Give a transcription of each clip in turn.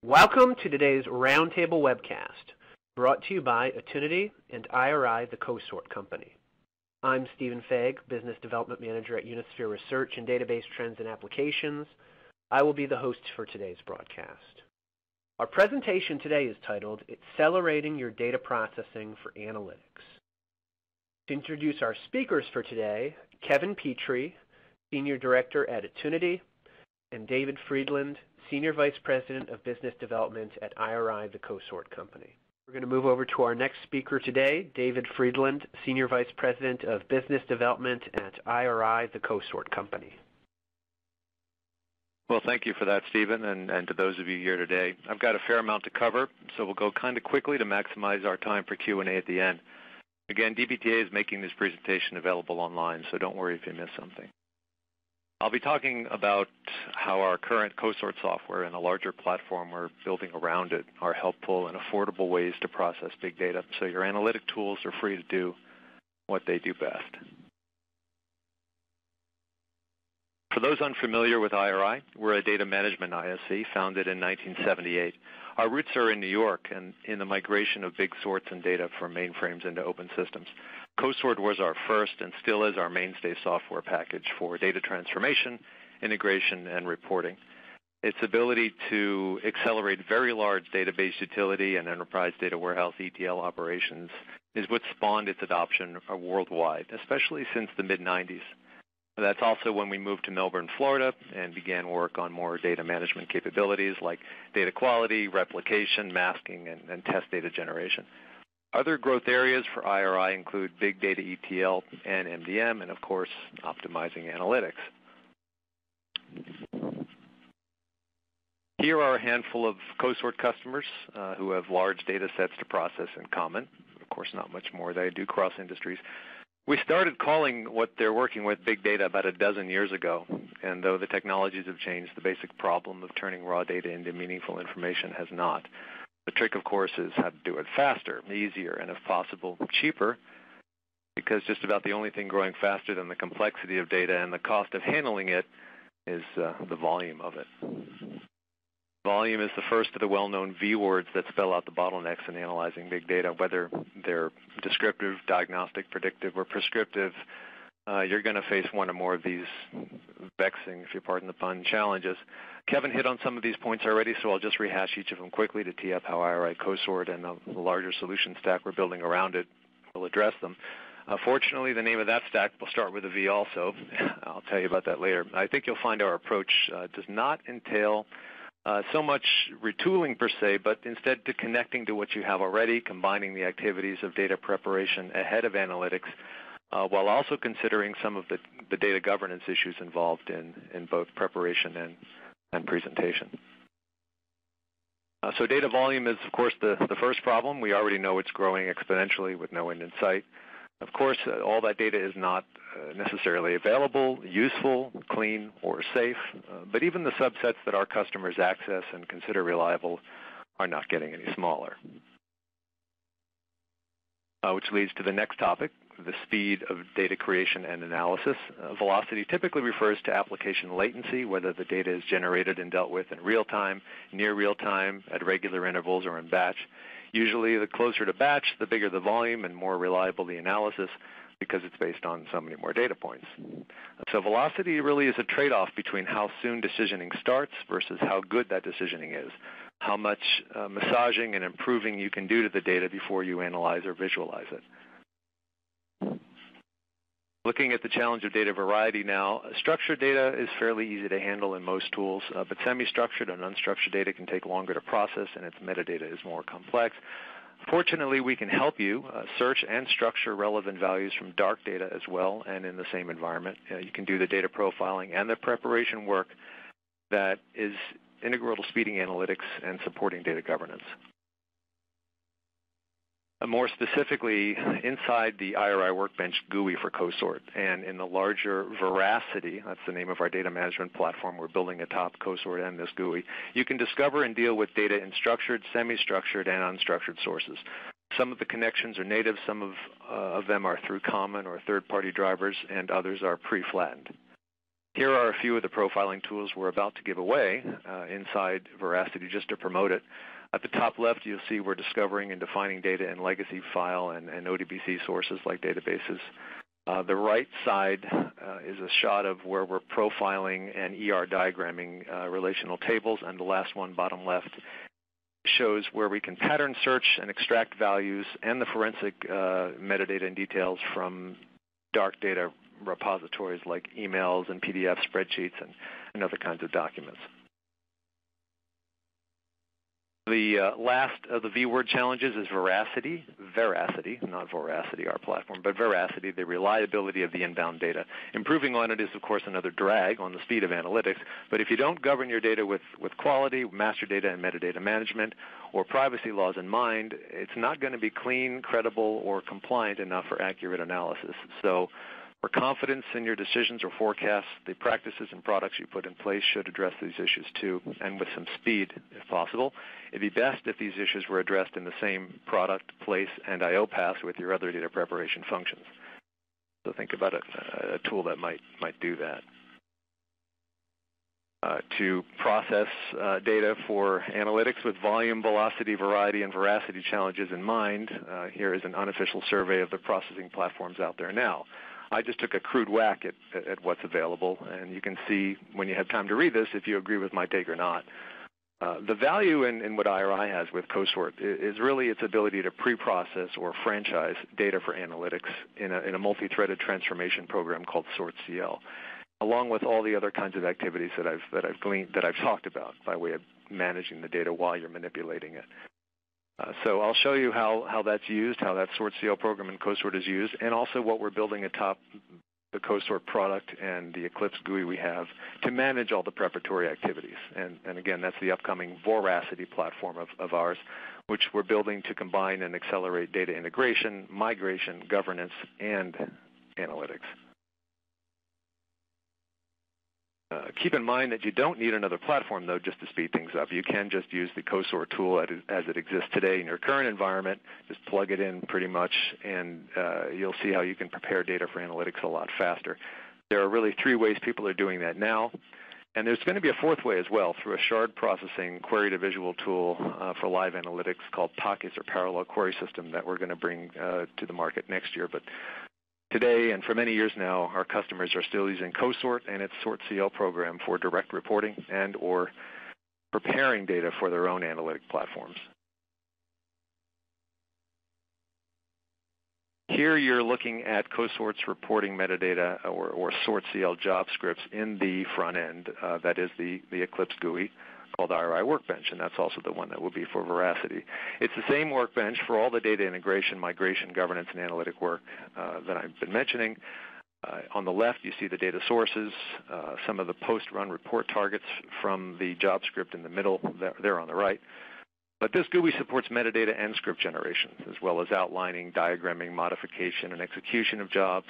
Welcome to today's Roundtable webcast, brought to you by Attunity and IRI, the CoSort company. I'm Stephen Fagg, Business Development Manager at Unisphere Research in Database Trends and Applications. I will be the host for today's broadcast. Our presentation today is titled, Accelerating Your Data Processing for Analytics. To introduce our speakers for today, Kevin Petrie, Senior Director at Attunity, and David Friedland, Senior Vice President of Business Development at IRI, the CoSort company. We're going to move over to our next speaker today, David Friedland, Senior Vice President of Business Development at IRI, the CoSort company. Well, thank you for that, Stephen, and to those of you here today. I've got a fair amount to cover, so we'll go kind of quickly to maximize our time for Q&A at the end. Again, DBTA is making this presentation available online, so don't worry if you miss something. I'll be talking about how our current CoSort software and a larger platform we're building around it are helpful and affordable ways to process big data, so your analytic tools are free to do what they do best. For those unfamiliar with IRI, we're a data management ISV founded in 1978. Our roots are in New York and in the migration of big sorts and data from mainframes into open systems. CoSort was our first and still is our mainstay software package for data transformation, integration, and reporting. Its ability to accelerate very large database utility and enterprise data warehouse ETL operations is what spawned its adoption worldwide, especially since the mid-90s. That's also when we moved to Melbourne, Florida, and began work on more data management capabilities like data quality, replication, masking, and test data generation. Other growth areas for IRI include big data ETL and MDM, and of course, optimizing analytics. Here are a handful of CoSort customers who have large data sets to process in common. Of course, not much more. They do cross industries. We started calling what they're working with big data about a dozen years ago, and though the technologies have changed, the basic problem of turning raw data into meaningful information has not. The trick, of course, is how to do it faster, easier, and if possible, cheaper, because just about the only thing growing faster than the complexity of data and the cost of handling it is the volume of it. Volume is the first of the well-known V words that spell out the bottlenecks in analyzing big data, whether they're descriptive, diagnostic, predictive, or prescriptive. You're going to face one or more of these vexing, if you pardon the pun, challenges. Kevin hit on some of these points already, so I'll just rehash each of them quickly to tee up how IRI, CoSort, and the larger solution stack we're building around it will address them. Fortunately, the name of that stack will start with a V also. I'll tell you about that later. I think you'll find our approach does not entail so much retooling per se, but instead to connecting to what you have already, combining the activities of data preparation ahead of analytics, while also considering some of the data governance issues involved in both preparation and presentation. So data volume is, of course, the first problem. We already know it's growing exponentially with no end in sight. Of course, all that data is not necessarily available, useful, clean, or safe, but even the subsets that our customers access and consider reliable are not getting any smaller. Which leads to the next topic, the speed of data creation and analysis. Velocity typically refers to application latency, whether the data is generated and dealt with in real time, near real time, at regular intervals, or in batch. Usually, the closer to batch, the bigger the volume and more reliable the analysis because it's based on so many more data points. So velocity really is a trade-off between how soon decisioning starts versus how good that decisioning is, how much massaging and improving you can do to the data before you analyze or visualize it. Looking at the challenge of data variety now, structured data is fairly easy to handle in most tools, but semi-structured and unstructured data can take longer to process, and its metadata is more complex. Fortunately, we can help you search and structure relevant values from dark data as well, and in the same environment. You can do the data profiling and the preparation work that is integral to speeding analytics and supporting data governance. More specifically, inside the IRI Workbench GUI for CoSort and in the larger Voracity, that's the name of our data management platform we're building atop CoSort and this GUI, you can discover and deal with data in structured, semi-structured, and unstructured sources. Some of the connections are native, some of them are through common or third-party drivers, and others are pre-flattened. Here are a few of the profiling tools we're about to give away inside Voracity just to promote it. At the top left, you'll see we're discovering and defining data in legacy file and ODBC sources like databases. The right side is a shot of where we're profiling and ER diagramming relational tables, and the last one, bottom left, shows where we can pattern search and extract values and the forensic metadata and details from dark data repositories like emails and PDF spreadsheets and other kinds of documents. The last of the V-word challenges is veracity, not Voracity, our platform, but veracity, the reliability of the inbound data. Improving on it is, of course, another drag on the speed of analytics, but if you don't govern your data with quality, master data and metadata management, or privacy laws in mind, it's not going to be clean, credible, or compliant enough for accurate analysis. So for confidence in your decisions or forecasts, the practices and products you put in place should address these issues too, and with some speed if possible. It'd be best if these issues were addressed in the same product, place, and I/O paths with your other data preparation functions. So think about a tool that might do that. To process data for analytics with volume, velocity, variety, and veracity challenges in mind, here is an unofficial survey of the processing platforms out there now. I just took a crude whack at what's available, and you can see when you have time to read this if you agree with my take or not. The value in what IRI has with CoSort is really its ability to pre-process or franchise data for analytics in a multi-threaded transformation program called SortCL, along with all the other kinds of activities that I've talked about by way of managing the data while you're manipulating it. So I'll show you how that's used, how that SortCL program in CoSort is used, and also what we're building atop the CoSort product and the Eclipse GUI we have to manage all the preparatory activities. And again, that's the upcoming Voracity platform of ours, which we're building to combine and accelerate data integration, migration, governance, and analytics. Keep in mind that you don't need another platform, though, just to speed things up. You can just use the CoSort tool as it exists today in your current environment. Just plug it in pretty much, and you'll see how you can prepare data for analytics a lot faster. There are really three ways people are doing that now, and there's going to be a fourth way as well through a shard processing query-to-visual tool for live analytics called Pockets or Parallel Query System that we're going to bring to the market next year. But today, and for many years now, our customers are still using CoSort and its SortCL program for direct reporting and or preparing data for their own analytic platforms. Here you're looking at CoSort's reporting metadata or SortCL job scripts in the front end. That is the Eclipse GUI called IRI Workbench, and that's also the one that will be for Voracity. It's the same workbench for all the data integration, migration, governance, and analytic work that I've been mentioning. On the left, you see the data sources, some of the post-run report targets from the job script in the middle, there on the right. But this GUI supports metadata and script generation, as well as outlining, diagramming, modification, and execution of jobs,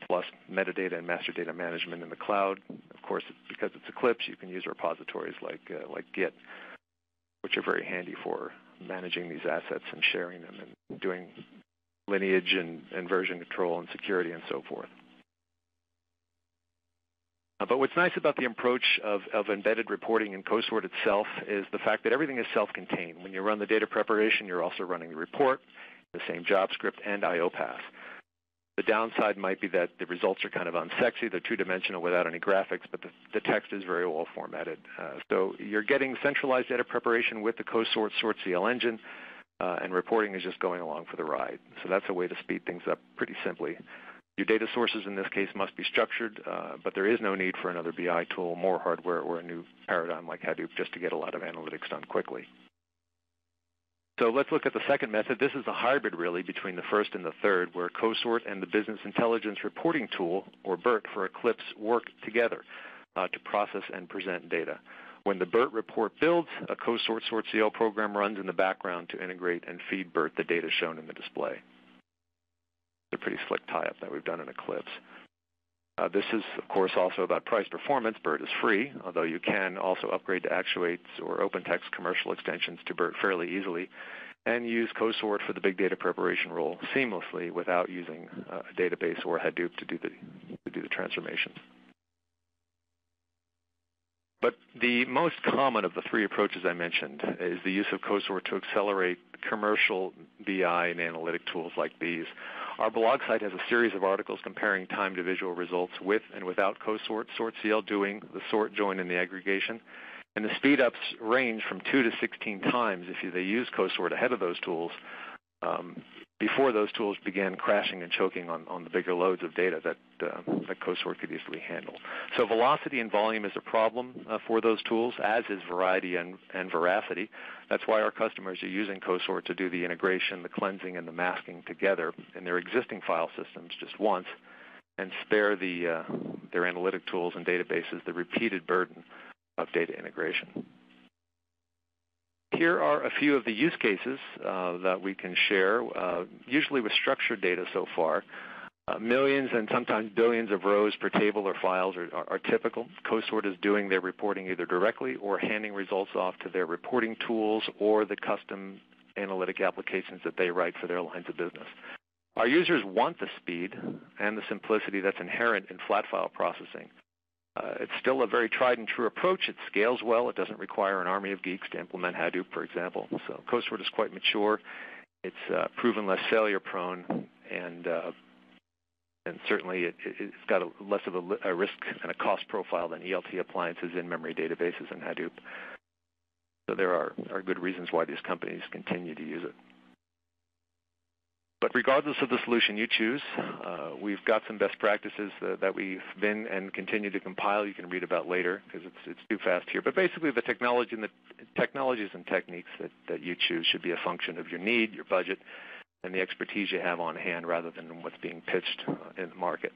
plus metadata and master data management in the cloud. Of course, because it's Eclipse, you can use repositories like Git, which are very handy for managing these assets and sharing them and doing lineage and version control and security and so forth. But what's nice about the approach of embedded reporting in CoSort itself is the fact that everything is self-contained. When you run the data preparation, you're also running the report, the same job script, and I/O path. The downside might be that the results are kind of unsexy. They're two-dimensional without any graphics, but the text is very well formatted. So you're getting centralized data preparation with the CoSort SortCL engine, and reporting is just going along for the ride. So that's a way to speed things up pretty simply. Your data sources in this case must be structured, but there is no need for another BI tool, more hardware, or a new paradigm like Hadoop just to get a lot of analytics done quickly. So let's look at the second method. This is a hybrid, really, between the first and the third, where CoSort and the Business Intelligence Reporting Tool, or BERT, for Eclipse work together to process and present data. When the BERT report builds, a CoSort SortCL program runs in the background to integrate and feed BERT the data shown in the display. It's a pretty slick tie-up that we've done in Eclipse. This is, of course, also about price performance. BERT is free, although you can also upgrade to Actuates or OpenText commercial extensions to BERT fairly easily, and use CoSort for the big data preparation role seamlessly without using a database or Hadoop to do the transformations. But the most common of the three approaches I mentioned is the use of CoSort to accelerate commercial BI and analytic tools like these. Our blog site has a series of articles comparing time to visual results with and without CoSort, SortCL doing the sort, join, and the aggregation. And the speed-ups range from 2 to 16 times if they use CoSort ahead of those tools, before those tools began crashing and choking on the bigger loads of data that CoSort could easily handle. So velocity and volume is a problem for those tools, as is variety and veracity. That's why our customers are using CoSort to do the integration, the cleansing, and the masking together in their existing file systems just once, and spare their analytic tools and databases the repeated burden of data integration. Here are a few of the use cases that we can share, usually with structured data so far. Millions and sometimes billions of rows per table or files are typical. CoSort is doing their reporting either directly or handing results off to their reporting tools or the custom analytic applications that they write for their lines of business. Our users want the speed and the simplicity that's inherent in flat file processing. It's still a very tried and true approach. It scales well. It doesn't require an army of geeks to implement Hadoop, for example. So CoSort is quite mature. It's proven less failure prone, and certainly it's got less of a risk and a cost profile than ELT appliances, in-memory databases, and Hadoop. So there are good reasons why these companies continue to use it. But regardless of the solution you choose, we've got some best practices that we've been and continue to compile. You can read about later because it's too fast here. But basically, the technologies and techniques that you choose should be a function of your need, your budget, and the expertise you have on hand rather than what's being pitched in the market.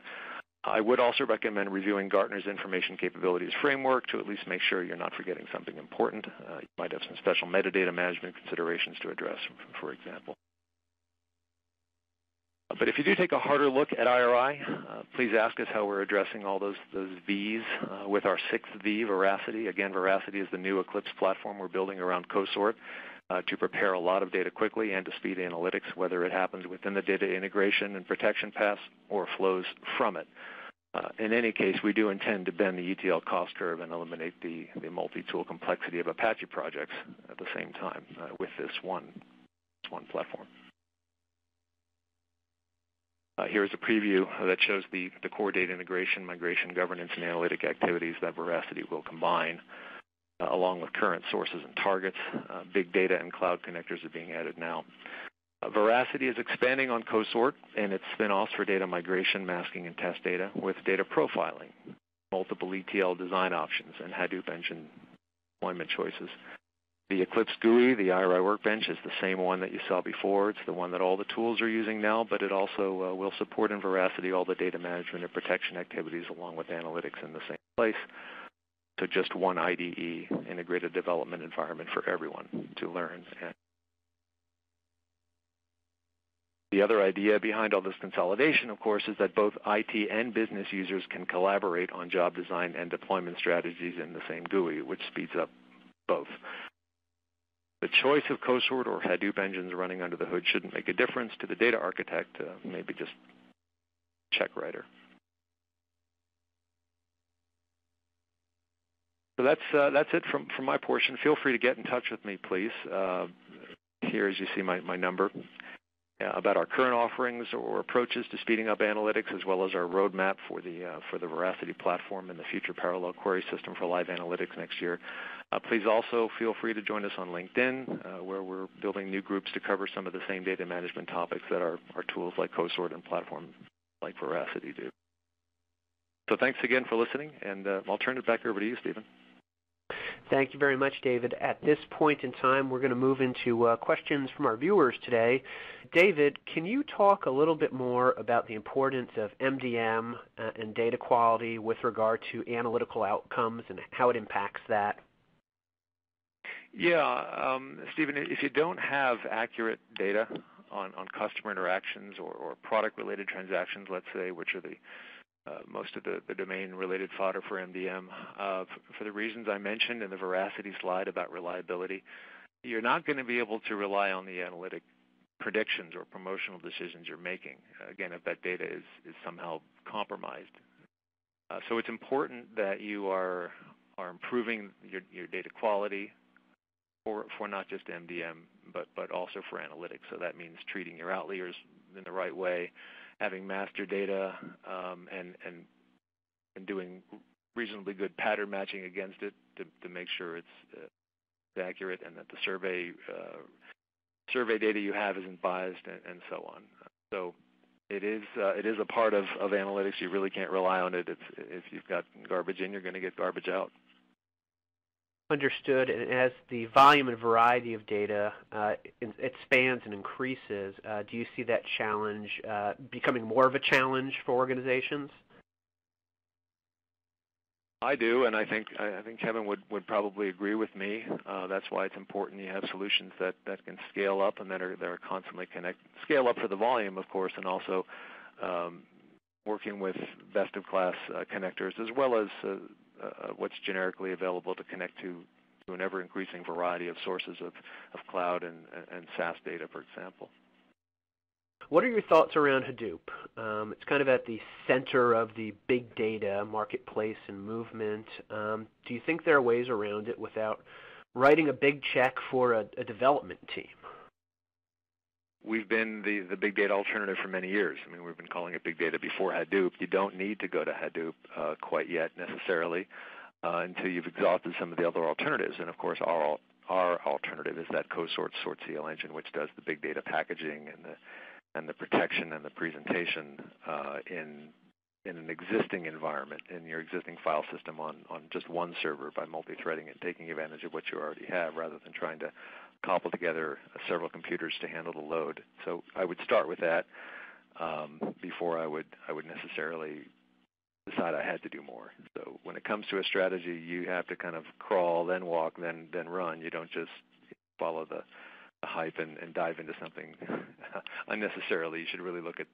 I would also recommend reviewing Gartner's Information Capabilities Framework to at least make sure you're not forgetting something important. You might have some special metadata management considerations to address, for example. But if you do take a harder look at IRI, please ask us how we're addressing all those V's with our sixth V, Voracity. Again, Voracity is the new Eclipse platform we're building around CoSort to prepare a lot of data quickly and to speed analytics, whether it happens within the data integration and protection paths or flows from it. In any case, we do intend to bend the ETL cost curve and eliminate the multi-tool complexity of Apache projects at the same time with this one platform. Here's a preview that shows the core data integration, migration, governance, and analytic activities that Voracity will combine, along with current sources and targets. Big data and cloud connectors are being added now. Voracity is expanding on CoSort and its spin-offs for data migration, masking, and test data with data profiling, multiple ETL design options, and Hadoop engine deployment choices. The Eclipse GUI, the IRI Workbench, is the same one that you saw before. It's the one that all the tools are using now, but it also will support in Voracity all the data management and protection activities along with analytics in the same place. So just one IDE, integrated development environment for everyone to learn. And the other idea behind all this consolidation, of course, is that both IT and business users can collaborate on job design and deployment strategies in the same GUI, which speeds up both. The choice of CoSort or Hadoop engines running under the hood shouldn't make a difference to the data architect, maybe just check writer. So that's it from my portion. Feel free to get in touch with me, please. Here, as you see, my number. About our current offerings or approaches to speeding up analytics, as well as our roadmap for the Voracity platform and the future parallel query system for live analytics next year. Please also feel free to join us on LinkedIn, where we're building new groups to cover some of the same data management topics that our tools like CoSort and platforms like Voracity do. So thanks again for listening, and I'll turn it back over to you, Stephen. Thank you very much, David. At this point in time, we're going to move into questions from our viewers today. David, can you talk a little bit more about the importance of MDM and data quality with regard to analytical outcomes and how it impacts that? Yeah, Stephen, if you don't have accurate data on customer interactions or product-related transactions, let's say, which are most of the domain-related fodder for MDM, for the reasons I mentioned in the Voracity slide about reliability, you're not going to be able to rely on the analytic predictions or promotional decisions you're making, again, if that data is somehow compromised. So it's important that you are are improving your data quality for not just MDM, but also for analytics. So that means treating your outliers in the right way, having master data, and doing reasonably good pattern matching against it to make sure it's accurate, and that the survey data you have isn't biased, and so on. So it is a part of analytics. You really can't rely on it. If you've got garbage in, you're going to get garbage out. Understood. And as the volume and variety of data expands and increases, do you see that challenge becoming more of a challenge for organizations? I do, and I think Kevin would probably agree with me. That's why it's important you have solutions that can scale up and that are constantly scale up for the volume, of course, and also working with best-of-class connectors, as well as what's generically available to connect to an ever-increasing variety of sources of cloud and SaaS data, for example. What are your thoughts around Hadoop? It's kind of at the center of the big data marketplace and movement. Do you think there are ways around it without writing a big check for a development team? We've been the big data alternative for many years. I mean, we've been calling it big data before Hadoop. You don't need to go to Hadoop quite yet necessarily until you've exhausted some of the other alternatives. And of course, our alternative is that CoSort SortCL engine, which does the big data packaging and the protection and the presentation in an existing environment, in your existing file system on just one server by multi-threading and taking advantage of what you already have, rather than trying to cobble together several computers to handle the load. So I would start with that before I would necessarily decide I had to do more. So when it comes to a strategy, you have to kind of crawl, then walk, then run. You don't just follow the hype and dive into something unnecessarily. You should really look at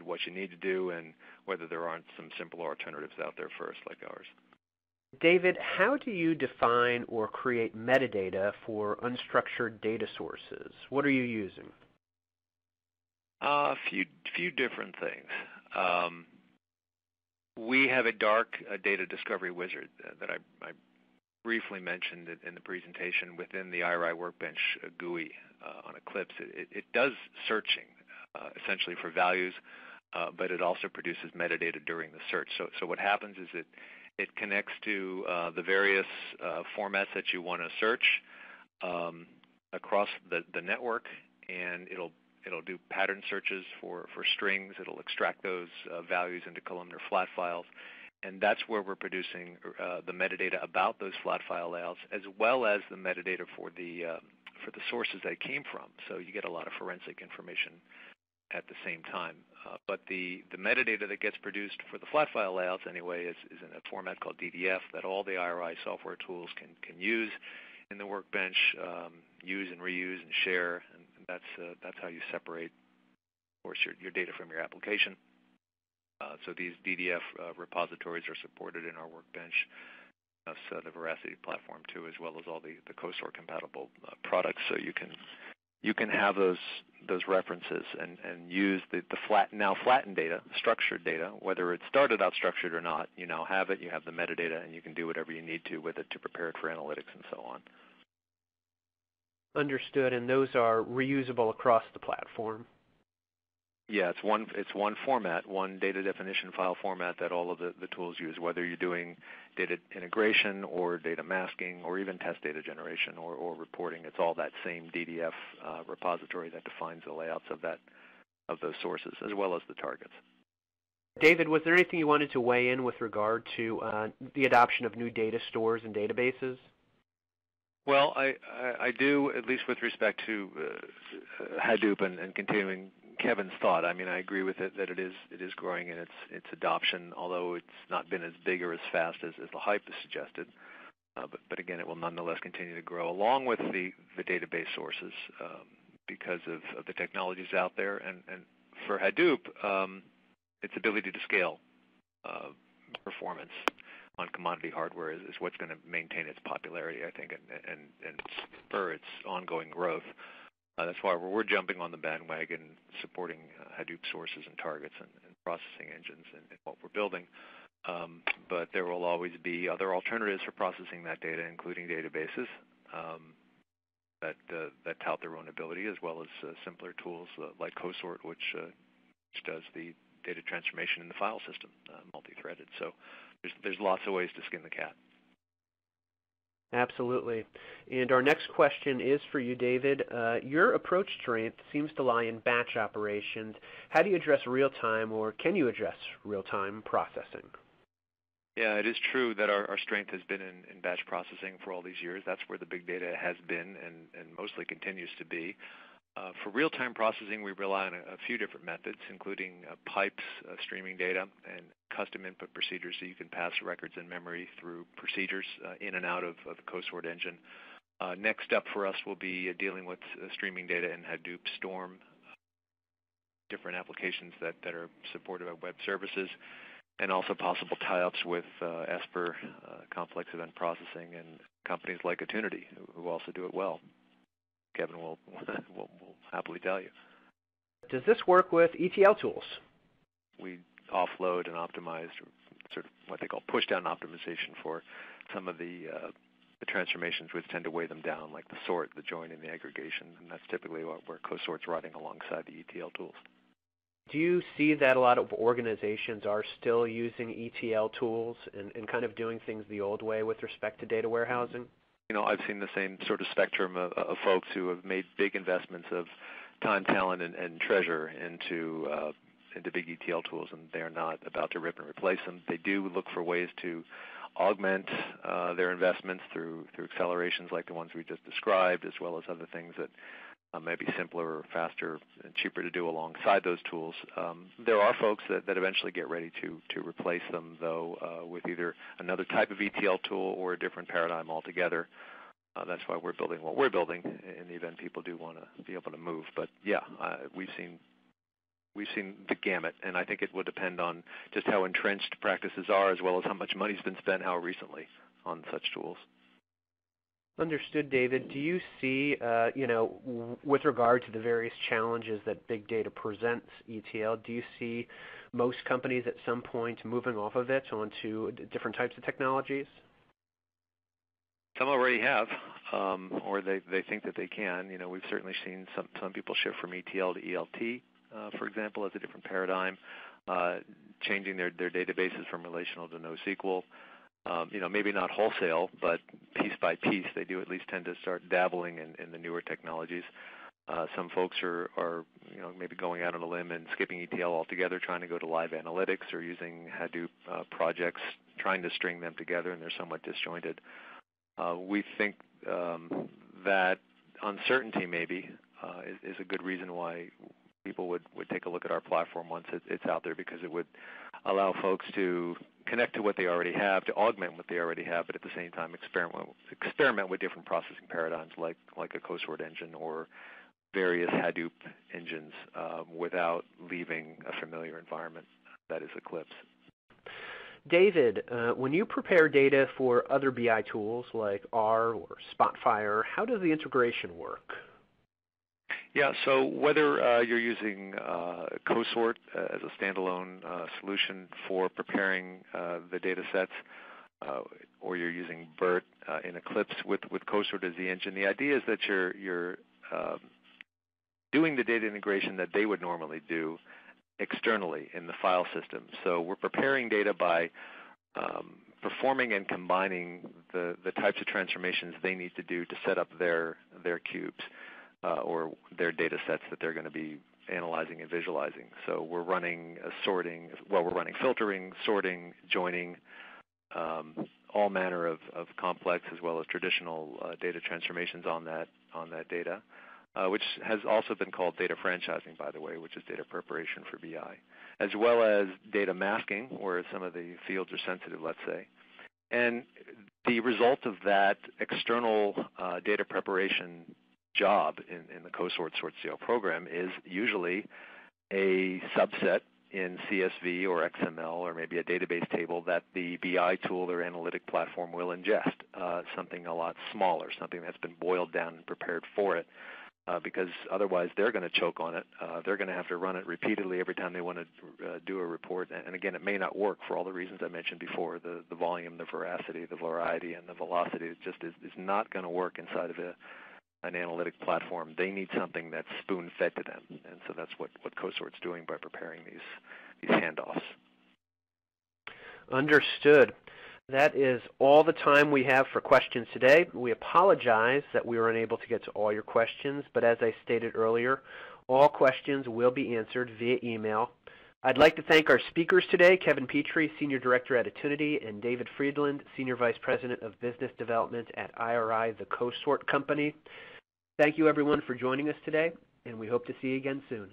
what you need to do and whether there aren't some simpler alternatives out there first, like ours. David, how do you define or create metadata for unstructured data sources? What are you using? A few different things. We have a dark data discovery wizard that I briefly mentioned it in the presentation within the IRI Workbench GUI on Eclipse. It does searching essentially for values, but it also produces metadata during the search. So what happens is it connects to the various formats that you want to search across the network, and it'll do pattern searches for strings. It'll extract those values into columnar flat files. And that's where we're producing the metadata about those flat file layouts, as well as the metadata for the sources they came from. So you get a lot of forensic information at the same time. But the metadata that gets produced for the flat file layouts anyway is in a format called DDF that all the IRI software tools can use in the Workbench, use and reuse and share. And that's how you separate, of course, your data from your application. So these DDF repositories are supported in our Workbench, so the Voracity platform too, as well as all the CoSort compatible products. So you can have those references and use the flattened data, structured data, whether it started out structured or not. You now have it. You have the metadata, and you can do whatever you need to with it to prepare it for analytics and so on. Understood. And those are reusable across the platform. Yeah, it's one format, one data definition file format that all of the tools use, whether you're doing data integration or data masking or even test data generation or reporting. It's all that same DDF repository that defines the layouts of those sources, as well as the targets. David, was there anything you wanted to weigh in with regard to the adoption of new data stores and databases? Well, I do, at least with respect to Hadoop and continuing Kevin's thought. I mean, I agree with it that it is growing in its adoption, although it's not been as big or as fast as the hype has suggested. But again, it will nonetheless continue to grow along with the database sources because of the technologies out there. And for Hadoop, its ability to scale performance on commodity hardware is what's going to maintain its popularity, I think, and spur its ongoing growth. That's why we're jumping on the bandwagon, supporting Hadoop sources and targets and processing engines and what we're building. but there will always be other alternatives for processing that data, including databases that tout their own ability, as well as simpler tools like CoSort, which does the data transformation in the file system, multi-threaded. So there's lots of ways to skin the cat. Absolutely. And our next question is for you, David. Your approach strength seems to lie in batch operations. How do you address real-time, or can you address real-time processing? Yeah, it is true that our strength has been in batch processing for all these years. That's where the big data has been and mostly continues to be. For real-time processing, we rely on a few different methods, including pipes, streaming data, and custom input procedures, so you can pass records in memory through procedures in and out of the CoSort engine. Next up for us will be dealing with streaming data in Hadoop Storm, different applications that are supported by web services, and also possible tie-ups with Esper, complex event processing, and companies like Attunity, who also do it well. Kevin will happily tell you. Does this work with ETL tools? We offload and optimize, sort of what they call push-down optimization for some of the transformations, which tend to weigh them down, like the sort, the join, and the aggregation, and that's typically where CoSort's riding alongside the ETL tools. Do you see that a lot of organizations are still using ETL tools and kind of doing things the old way with respect to data warehousing? I've seen the same sort of spectrum of folks who have made big investments of time, talent, and treasure into big ETL tools, and they're not about to rip and replace them. They do look for ways to augment their investments through accelerations like the ones we just described, as well as other things that may be simpler or faster and cheaper to do alongside those tools. There are folks that eventually get ready to replace them, though, with either another type of ETL tool or a different paradigm altogether. That's why we're building what we're building in the event people do want to be able to move. But yeah, we've seen the gamut, and I think it will depend on just how entrenched practices are, as well as how much money's been spent how recently on such tools. Understood, David. Do you see, with regard to the various challenges that big data presents ETL, do you see most companies at some point moving off of it onto different types of technologies? Some already have, or they think that they can. We've certainly seen some people shift from ETL to ELT, for example, as a different paradigm, changing their databases from relational to NoSQL. Maybe not wholesale, but piece by piece, they do at least tend to start dabbling in the newer technologies. Some folks are maybe going out on a limb and skipping ETL altogether, trying to go to live analytics, or using Hadoop projects, trying to string them together, and they're somewhat disjointed. We think that uncertainty maybe is a good reason why people would take a look at our platform once it's out there, because it would allow folks to connect to what they already have, to augment what they already have, but at the same time experiment with different processing paradigms like a CoSort engine or various Hadoop engines without leaving a familiar environment that is Eclipse. David, when you prepare data for other BI tools like R or Spotfire, how does the integration work? Yeah, so whether you're using CoSort as a standalone solution for preparing the data sets, or you're using BERT in Eclipse with CoSort as the engine, the idea is that you're doing the data integration that they would normally do externally in the file system. So we're preparing data by performing and combining the types of transformations they need to do to set up their cubes. Or their data sets that they're going to be analyzing and visualizing. So we're running filtering, sorting, joining, all manner of complex as well as traditional data transformations on that data, which has also been called data franchising, by the way, which is data preparation for BI, as well as data masking, where some of the fields are sensitive, let's say. And the result of that external data preparation job in the CoSort SortCL program is usually a subset in CSV or XML, or maybe a database table that the BI tool or analytic platform will ingest, something a lot smaller, something that's been boiled down and prepared for it. because otherwise they're going to choke on it. They're going to have to run it repeatedly every time they want to do a report. And again, it may not work for all the reasons I mentioned before, the volume, the veracity, the variety, and the velocity. It just is not going to work inside of an analytic platform. They need something that's spoon-fed to them. And so that's what CoSort's doing by preparing these handoffs. Understood. That is all the time we have for questions today. We apologize that we were unable to get to all your questions, but as I stated earlier, all questions will be answered via email. I'd like to thank our speakers today, Kevin Petrie, Senior Director at Attunity, and David Friedland, Senior Vice President of Business Development at IRI, the CoSort company. Thank you, everyone, for joining us today, and we hope to see you again soon.